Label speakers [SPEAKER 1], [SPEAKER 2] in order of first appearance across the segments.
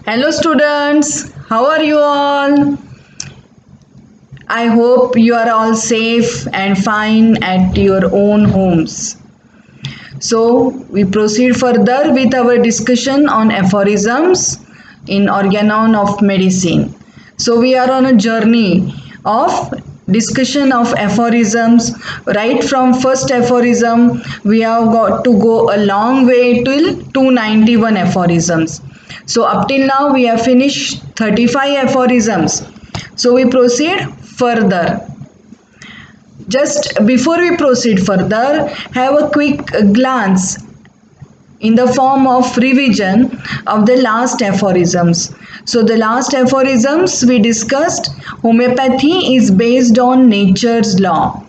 [SPEAKER 1] Hello students, how are you all? I hope you are all safe and fine at your own homes. So, we proceed further with our discussion on aphorisms in Organon of Medicine. So, we are on a journey of discussion of aphorisms. Right from first aphorism, we have got to go a long way till 291 aphorisms. So, up till now, we have finished 35 aphorisms. So, we proceed further. Just before we proceed further, have a quick glance in the form of revision of the last aphorisms. So the last aphorisms we discussed, homeopathy is based on nature's law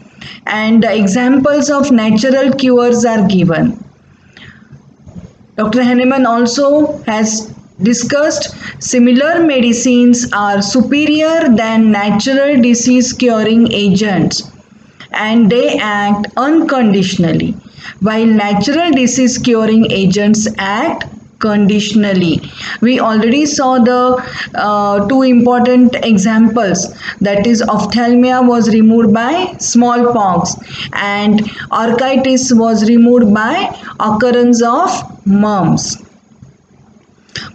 [SPEAKER 1] and examples of natural cures are given. Dr. Hahnemann also has discussed similar medicines are superior than natural disease curing agents and they act unconditionally, while natural disease curing agents act conditionally. We already saw the two important examples, that is ophthalmia was removed by smallpox and orchitis was removed by occurrence of mumps.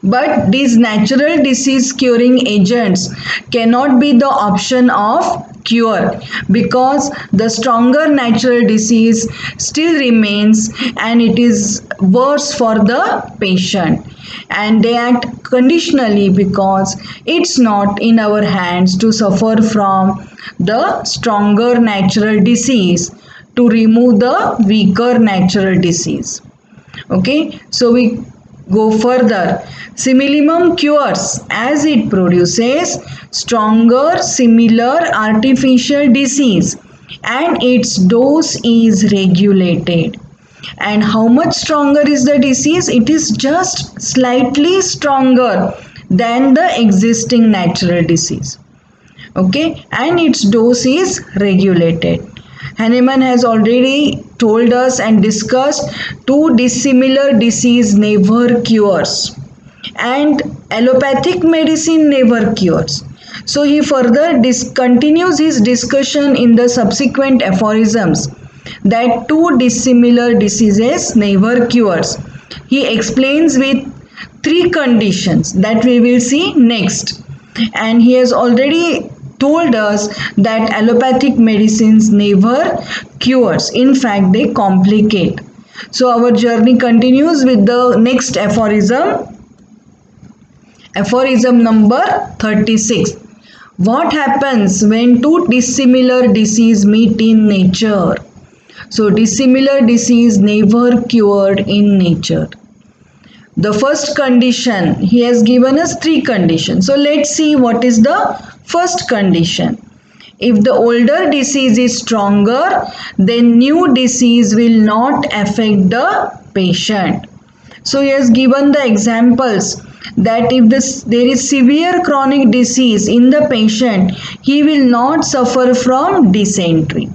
[SPEAKER 1] But these natural disease curing agents cannot be the option of cure because the stronger natural disease still remains and it is worse for the patient, and they act conditionally because it's not in our hands to suffer from the stronger natural disease to remove the weaker natural disease. Okay, so we go further. Similimum cures as it produces stronger similar artificial disease and its dose is regulated. And how much stronger is the disease? It is just slightly stronger than the existing natural disease. Okay, and its dose is regulated. Hahnemann has already told us and discussed two dissimilar disease never cures and allopathic medicine never cures. So he further continues his discussion in the subsequent aphorisms that two dissimilar diseases never cures. He explains with three conditions that we will see next, and he has already told us that allopathic medicines never cures. In fact, they complicate. So our journey continues with the next aphorism. Aphorism number 36. What happens when two dissimilar diseases meet in nature? So dissimilar disease never cured in nature. The first condition, he has given us three conditions. So let's see what is the first condition. If the older disease is stronger, then new disease will not affect the patient. So he has given the examples that if there is severe chronic disease in the patient, he will not suffer from dysentery.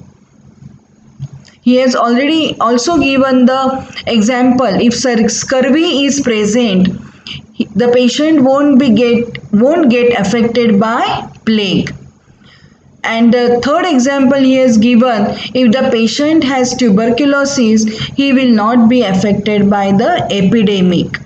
[SPEAKER 1] He has already also given the example, if scurvy is present, the patient won't get affected by plague. And the third example he has given, if the patient has tuberculosis, he will not be affected by the epidemic.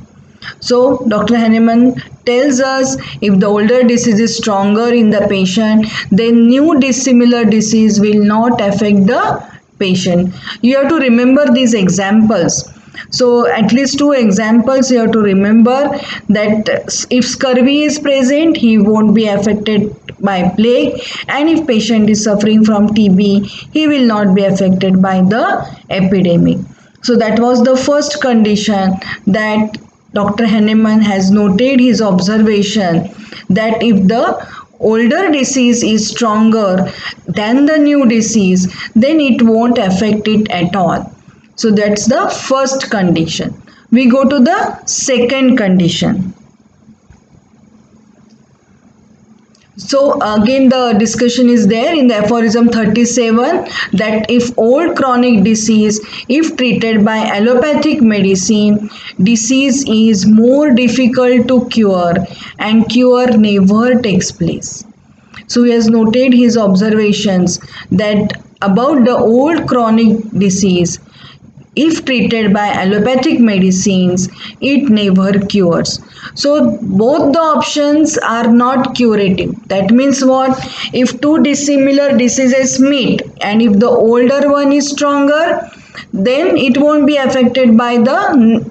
[SPEAKER 1] So Dr. Hahnemann tells us if the older disease is stronger in the patient, then new dissimilar disease will not affect the patient. You have to remember these examples. So at least two examples you have to remember, that if scurvy is present, he won't be affected by plague, and if patient is suffering from TB, he will not be affected by the epidemic. So that was the first condition that Dr. Hahnemann has noted his observation, that if the older disease is stronger than the new disease, then it won't affect it at all. So that's the first condition. We go to the second condition. So again the discussion is there in the aphorism 37 that if old chronic disease, if treated by allopathic medicine, disease is more difficult to cure and cure never takes place. So he has noted his observations that about the old chronic disease, if treated by allopathic medicines, it never cures. So both the options are not curative. That means what? If two dissimilar diseases meet and if the older one is stronger, then it won't be affected by the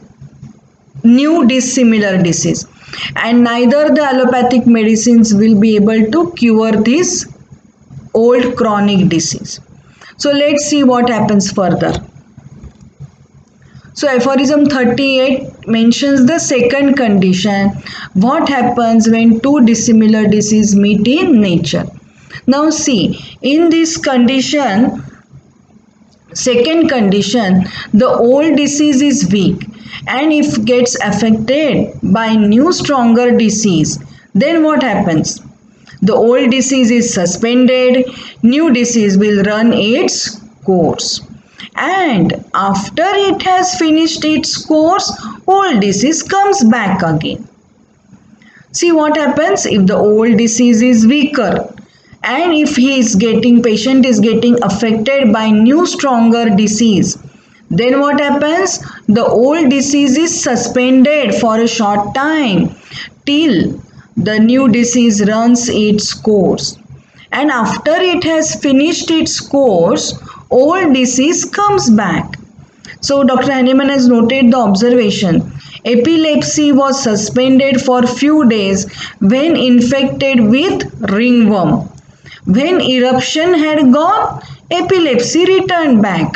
[SPEAKER 1] new dissimilar disease. And neither the allopathic medicines will be able to cure this old chronic disease. So let's see what happens further. So aphorism 38 mentions the second condition. What happens when two dissimilar diseases meet in nature? Now see, in this condition, second condition, the old disease is weak and if gets affected by new stronger disease, then what happens? The old disease is suspended, new disease will run its course. And after it has finished its course, old disease comes back again. See what happens if the old disease is weaker and if patient is getting affected by new stronger disease, then what happens? The old disease is suspended for a short time till the new disease runs its course. And after it has finished its course, old disease comes back. So Dr. Hahnemann has noted the observation. Epilepsy was suspended for few days when infected with ringworm. When eruption had gone, epilepsy returned back.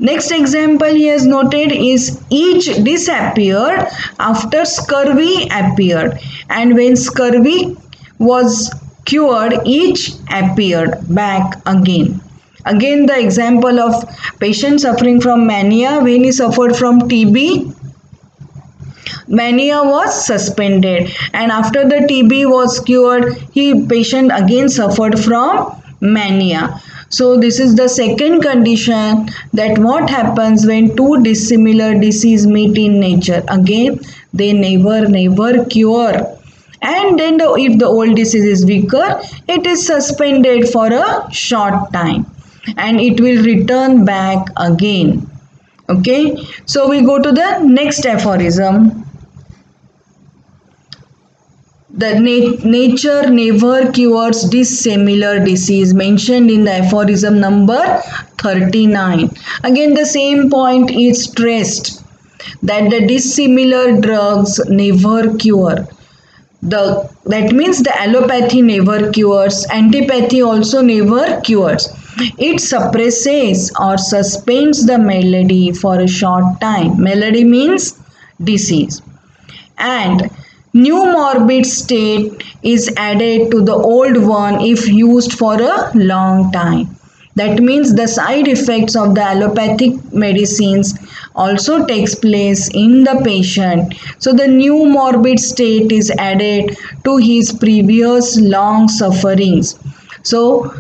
[SPEAKER 1] Next example he has noted is itch disappeared after scurvy appeared, and when scurvy was cured, itch appeared back again. Again the example of patient suffering from mania. When he suffered from TB, mania was suspended and after the TB was cured, patient again suffered from mania. So this is the second condition, that what happens when two dissimilar disease meet in nature. Again they never cure. And then if the old disease is weaker, it is suspended for a short time and it will return back again. Okay, so we go to the next aphorism. The nature never cures dissimilar disease, mentioned in the aphorism number 39. Again the same point is stressed, that the dissimilar drugs never cure. That means the allopathy never cures, antipathy also never cures. It suppresses or suspends the malady for a short time. Malady means disease. And new morbid state is added to the old one if used for a long time. That means the side effects of the allopathic medicines also takes place in the patient. So the new morbid state is added to his previous long sufferings. So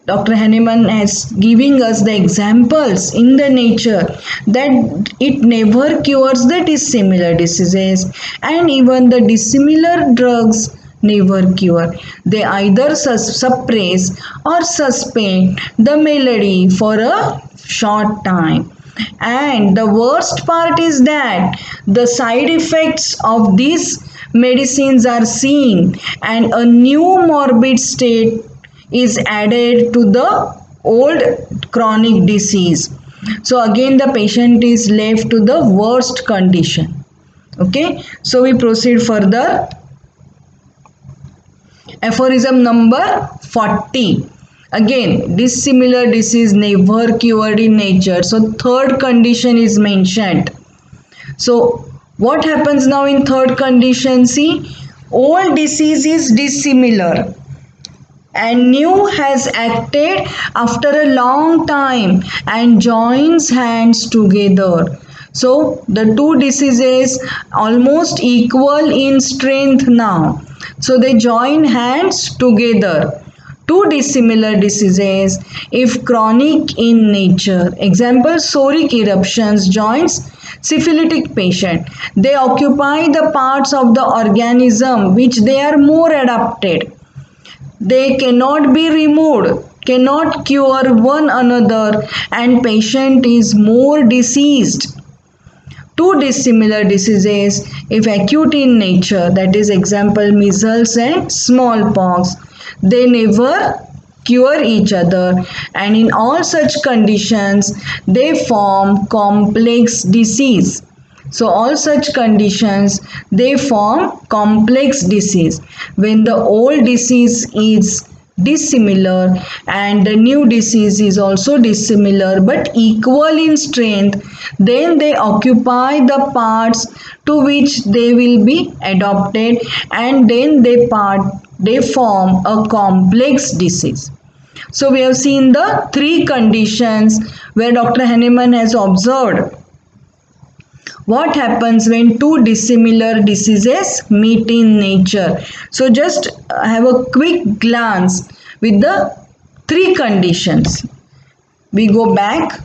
[SPEAKER 1] Dr. Hahnemann is giving us the examples in the nature that it never cures the dissimilar diseases, and even the dissimilar drugs never cure. They either suppress or suspend the malady for a short time. And the worst part is that the side effects of these medicines are seen and a new morbid state is added to the old chronic disease. So again the patient is left to the worst condition. Okay, so we proceed further. Aphorism number 40. Again, dissimilar disease never cured in nature. So third condition is mentioned. So what happens now in third condition? See, old disease is dissimilar and new has acted after a long time and joins hands together. So the two diseases almost equal in strength now. So they join hands together. Two dissimilar diseases if chronic in nature. Example, psoriatic eruptions joins syphilitic patient. They occupy the parts of the organism which they are more adapted. They cannot be removed, cannot cure one another, and patient is more diseased. Two dissimilar diseases if acute in nature, that is example measles and smallpox, they never cure each other, and in all such conditions they form complex disease. So all such conditions they form complex disease. When the old disease is dissimilar and the new disease is also dissimilar but equal in strength, then they occupy the parts to which they will be adopted, and then they form a complex disease. So we have seen the three conditions where Dr. Hahnemann has observed what happens when two dissimilar diseases meet in nature. So just have a quick glance with the three conditions. We go back.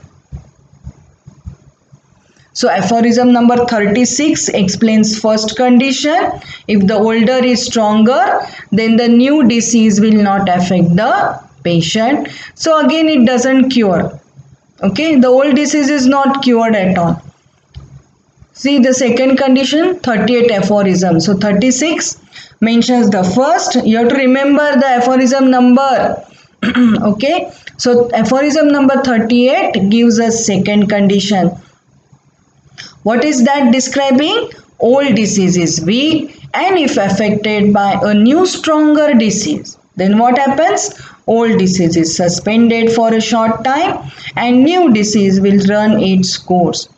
[SPEAKER 1] So aphorism number 36 explains first condition. If the older is stronger, then the new disease will not affect the patient. So again it doesn't cure. Okay, the old disease is not cured at all. See the second condition, 38 aphorism. So 36 mentions the first. You have to remember the aphorism number. Okay. So aphorism number 38 gives us second condition. What is that describing? Old disease is weak, and if affected by a new stronger disease, then what happens? Old disease is suspended for a short time and new disease will run its course.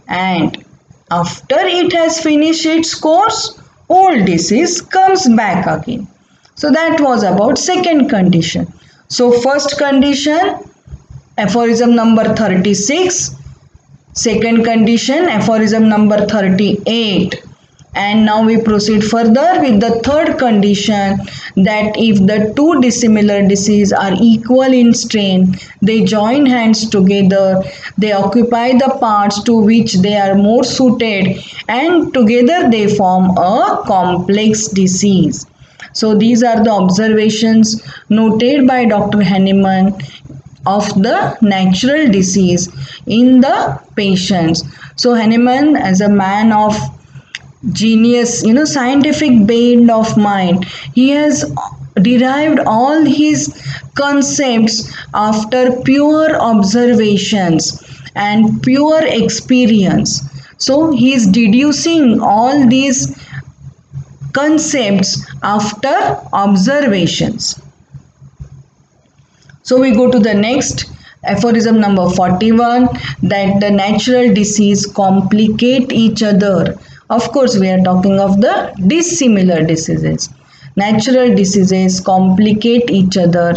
[SPEAKER 1] And after it has finished its course, old disease comes back again. So that was about second condition. So first condition, aphorism number 36. Second condition, aphorism number 38. And now we proceed further with the third condition, that if the two dissimilar diseases are equal in strength, they join hands together, they occupy the parts to which they are more suited, and together they form a complex disease. So these are the observations noted by Dr. Hahnemann of the natural disease in the patients. So Hahnemann, as a man of genius, scientific bent of mind, he has derived all his concepts after pure observations and pure experience. So he is deducing all these concepts after observations. So we go to the next aphorism number 41, that the natural disease complicate each other. Of course, we are talking of the dissimilar diseases. Natural diseases complicate each other.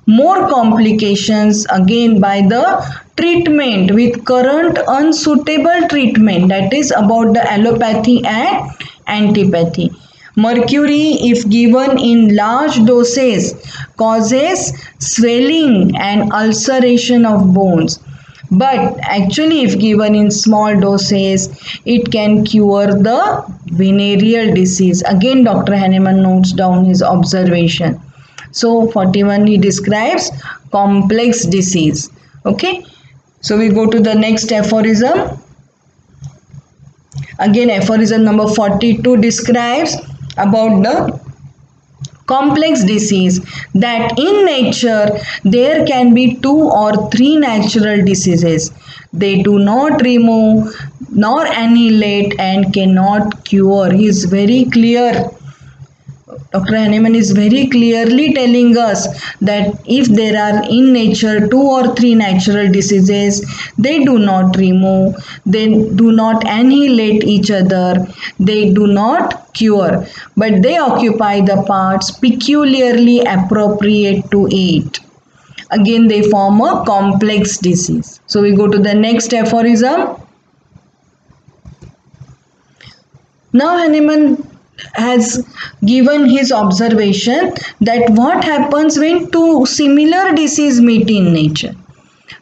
[SPEAKER 1] More complications again by the treatment with current unsuitable treatment, that is about the allopathy and antipathy. Mercury, if given in large doses, causes swelling and ulceration of bones. But actually, if given in small doses, it can cure the venereal disease. Again, Dr. Hahnemann notes down his observation. So 41, he describes complex disease. Okay. So we go to the next aphorism. Again, aphorism number 42 describes about the complex disease, that in nature there can be 2 or 3 natural diseases. They do not remove nor annihilate and cannot cure. He is very clear. Dr. Hahnemann is very clearly telling us that if there are in nature 2 or 3 natural diseases, they do not remove, they do not annihilate each other, they do not cure, but they occupy the parts peculiarly appropriate to it. Again, they form a complex disease. So we go to the next aphorism. Now Hahnemann has given his observation that what happens when two similar diseases meet in nature.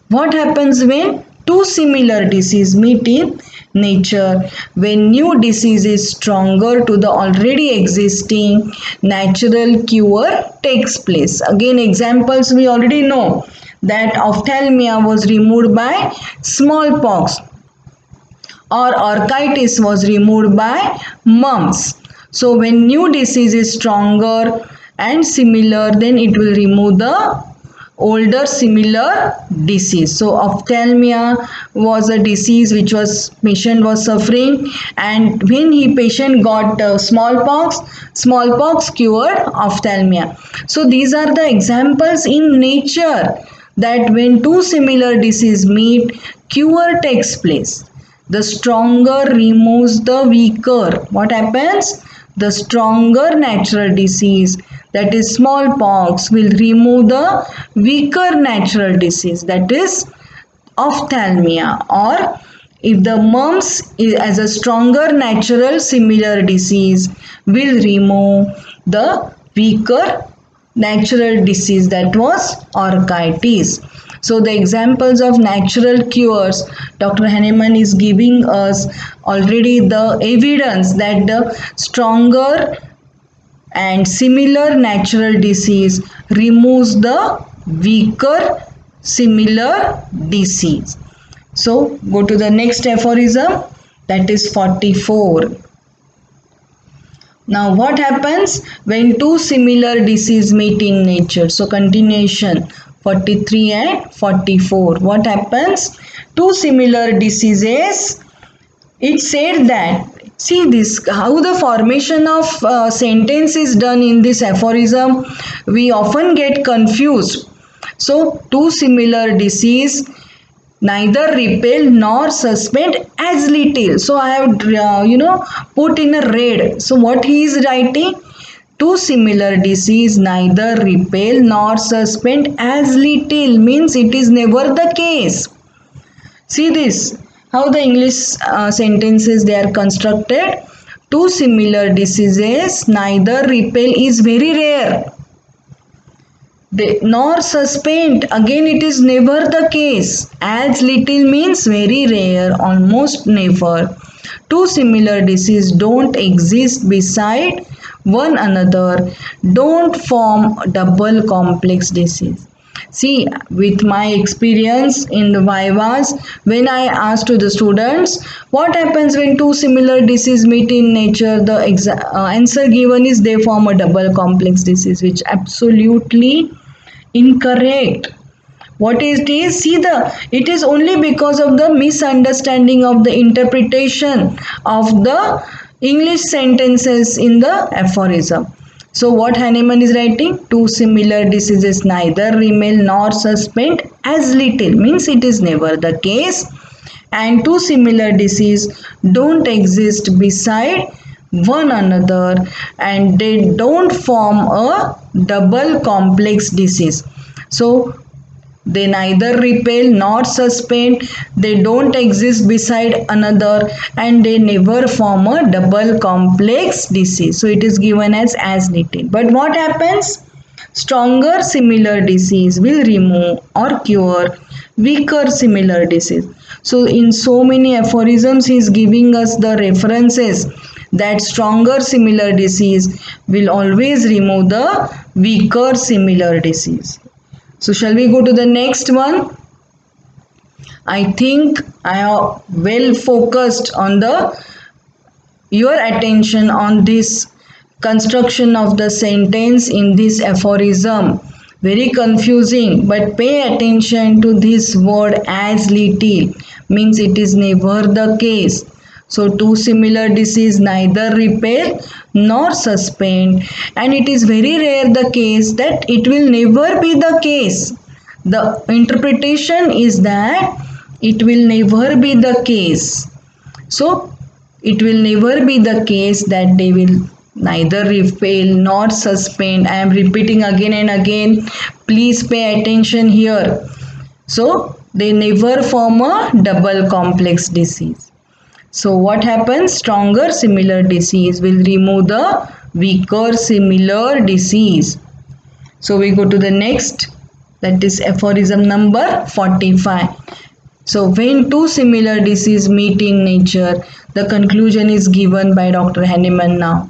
[SPEAKER 1] What happens when two similar diseases meet in nature? When new disease is stronger to the already existing natural cure takes place. Again, examples we already know that ophthalmia was removed by smallpox, or orchitis was removed by mumps. So when new disease is stronger and similar, then it will remove the older similar disease. So ophthalmia was a disease which was patient was suffering, and when patient got smallpox cured ophthalmia. So these are the examples in nature that when two similar diseases meet, cure takes place. The stronger removes the weaker. What happens? The stronger natural disease, that is smallpox, will remove the weaker natural disease, that is ophthalmia. Or if the mumps is as a stronger natural similar disease, will remove the weaker natural disease, that was orchitis. So the examples of natural cures, Dr. Hahnemann is giving us already the evidence that the stronger and similar natural disease removes the weaker similar disease. So go to the next aphorism, that is 44. Now what happens when two similar diseases meet in nature? So continuation 43 and 44. What happens? Two similar diseases. It said that, see this, how the formation of sentence is done in this aphorism. We often get confused. So two similar disease neither repel nor suspend as little. So I have put in a red. So what he is writing? Two similar disease neither repel nor suspend as little, means it is never the case. See this, how the English sentences they are constructed. Two similar diseases neither repel is very rare. Nor suspend, again it is never the case. As little means very rare, almost never. Two similar diseases don't exist beside one another, don't form double complex disease. See, with my experience in the vivas, when I asked to the students what happens when two similar diseases meet in nature, the answer given is they form a double complex disease, which absolutely incorrect. What it is? See, it is only because of the misunderstanding of the interpretation of the English sentences in the aphorism. So what Hahnemann is writing? Two similar diseases neither repel nor suspend as little, means it is never the case. And two similar diseases don't exist beside one another, and they don't form a double complex disease. So they neither repel nor suspend, they don't exist beside another, and they never form a double complex disease. So it is given as little. But what happens? Stronger similar disease will remove or cure weaker similar disease. So in so many aphorisms he is giving us the references that stronger similar disease will always remove the weaker similar disease. So shall we go to the next one? I think I have well focused on your attention on this construction of the sentence in this aphorism. Very confusing, but pay attention to this word as little, means it is never the case. So two similar disease neither repel nor suspend, and it is very rare the case that it will never be the case. The interpretation is that it will never be the case. So it will never be the case that they will neither repel nor suspend. I am repeating again and again. Please pay attention here. So they never form a double complex disease. So what happens? Stronger similar disease will remove the weaker similar disease. So we go to the next, that is aphorism number 45. So when two similar diseases meet in nature, the conclusion is given by Dr. Hahnemann now.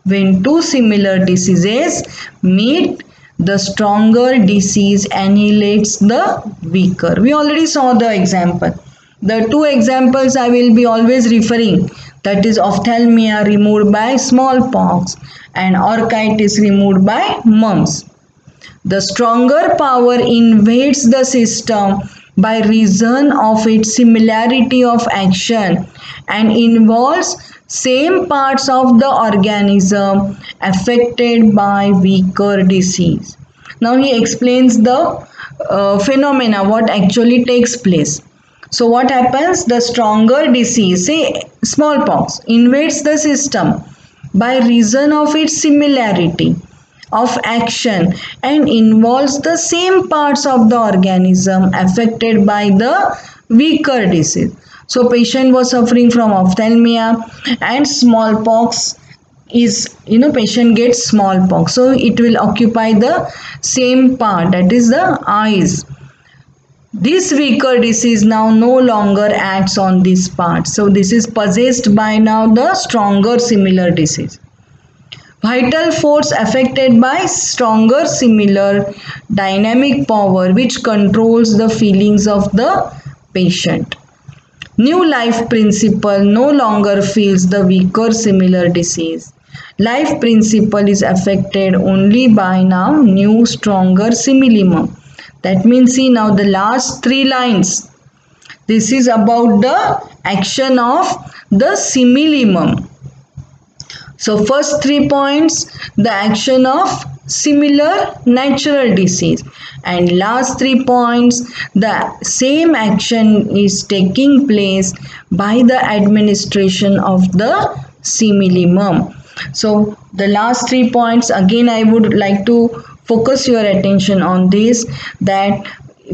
[SPEAKER 1] When two similar diseases meet, the stronger disease annihilates the weaker. We already saw the example. The two examples I will be always referring, that is ophthalmia removed by smallpox and orchitis removed by mumps. The stronger power invades the system by reason of its similarity of action and involves same parts of the organism affected by weaker disease. Now he explains the phenomena, what actually takes place. So what happens? The stronger disease, say smallpox, invades the system by reason of its similarity of action and involves the same parts of the organism affected by the weaker disease. So patient was suffering from ophthalmia and smallpox is, patient gets smallpox. So it will occupy the same part, that is the eyes. This weaker disease now no longer acts on this part. So this is possessed by now the stronger similar disease. Vital force affected by stronger similar dynamic power which controls the feelings of the patient. New life principle no longer feels the weaker similar disease. Life principle is affected only by now new stronger similimum. That means, see now the last three lines. This is about the action of the similimum. So first 3 points, the action of similar natural disease, and last 3 points, the same action is taking place by the administration of the similimum. So the last 3 points, again I would like to focus your attention on this, that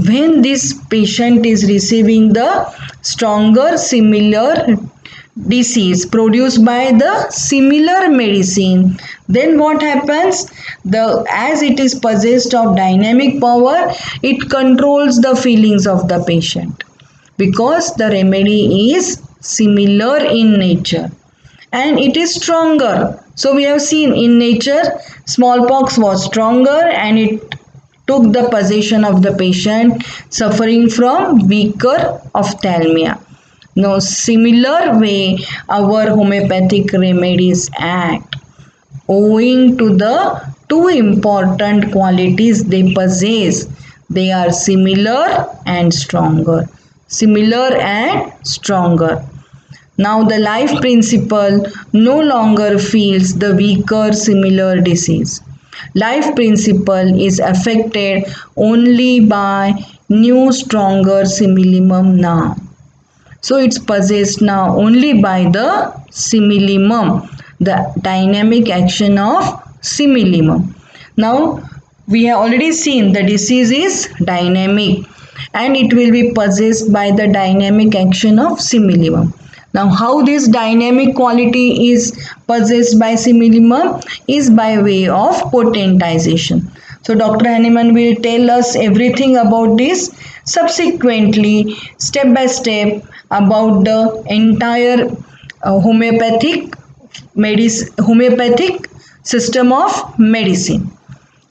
[SPEAKER 1] when this patient is receiving the stronger similar disease produced by the similar medicine, then what happens? As it is possessed of dynamic power, it controls the feelings of the patient because the remedy is similar in nature and it is stronger. So we have seen in nature smallpox was stronger and it took the possession of the patient suffering from weaker ophthalmia. Now, similar way our homeopathic remedies act, owing to the two important qualities they possess. They are similar and stronger. Similar and stronger. Now, the life principle no longer feels the weaker similar disease. Life principle is affected only by new stronger similimum now. So it's possessed now only by the similimum, the dynamic action of similimum. Now we have already seen the disease is dynamic and it will be possessed by the dynamic action of similimum. Now how this dynamic quality is possessed by similimum is by way of potentization. So Dr. Hahnemann will tell us everything about this subsequently, step by step, about the entire homeopathic system of medicine.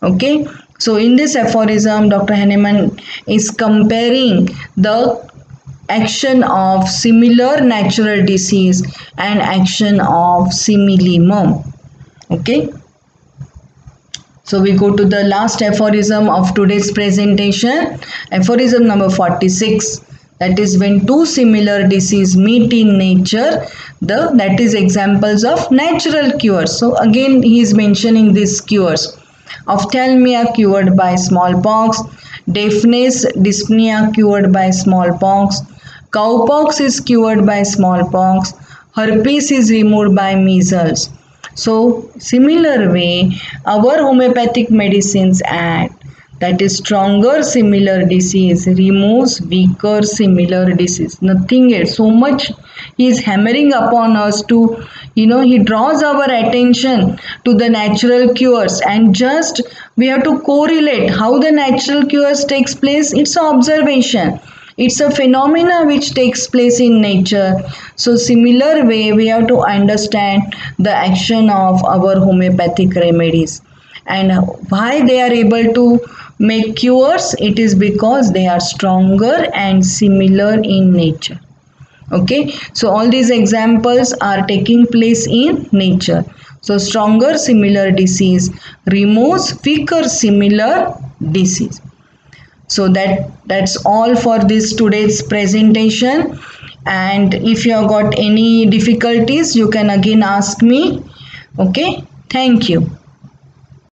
[SPEAKER 1] Okay, so in this aphorism, Dr. Hahnemann is comparing the action of similar natural disease and action of similimum. Okay. So we go to the last aphorism of today's presentation, aphorism number 46. That is, when two similar diseases meet in nature, that is examples of natural cures. So again he is mentioning these cures. Ophthalmia cured by smallpox, deafness, dyspnea cured by smallpox, cowpox is cured by smallpox, herpes is removed by measles. So similar way our homeopathic medicines act. that is stronger similar disease removes weaker similar disease. Nothing else. So much he is hammering upon us to, he draws our attention to the natural cures, and just we have to correlate how the natural cures takes place. It's an observation. It's a phenomena which takes place in nature. So similar way we have to understand the action of our homeopathic remedies and why they are able to make cures. It is because they are stronger and similar in nature. Okay, so all these examples are taking place in nature. So stronger similar disease removes weaker similar disease. So that's all for this today's presentation, and if you have got any difficulties you can again ask me. Okay, thank you.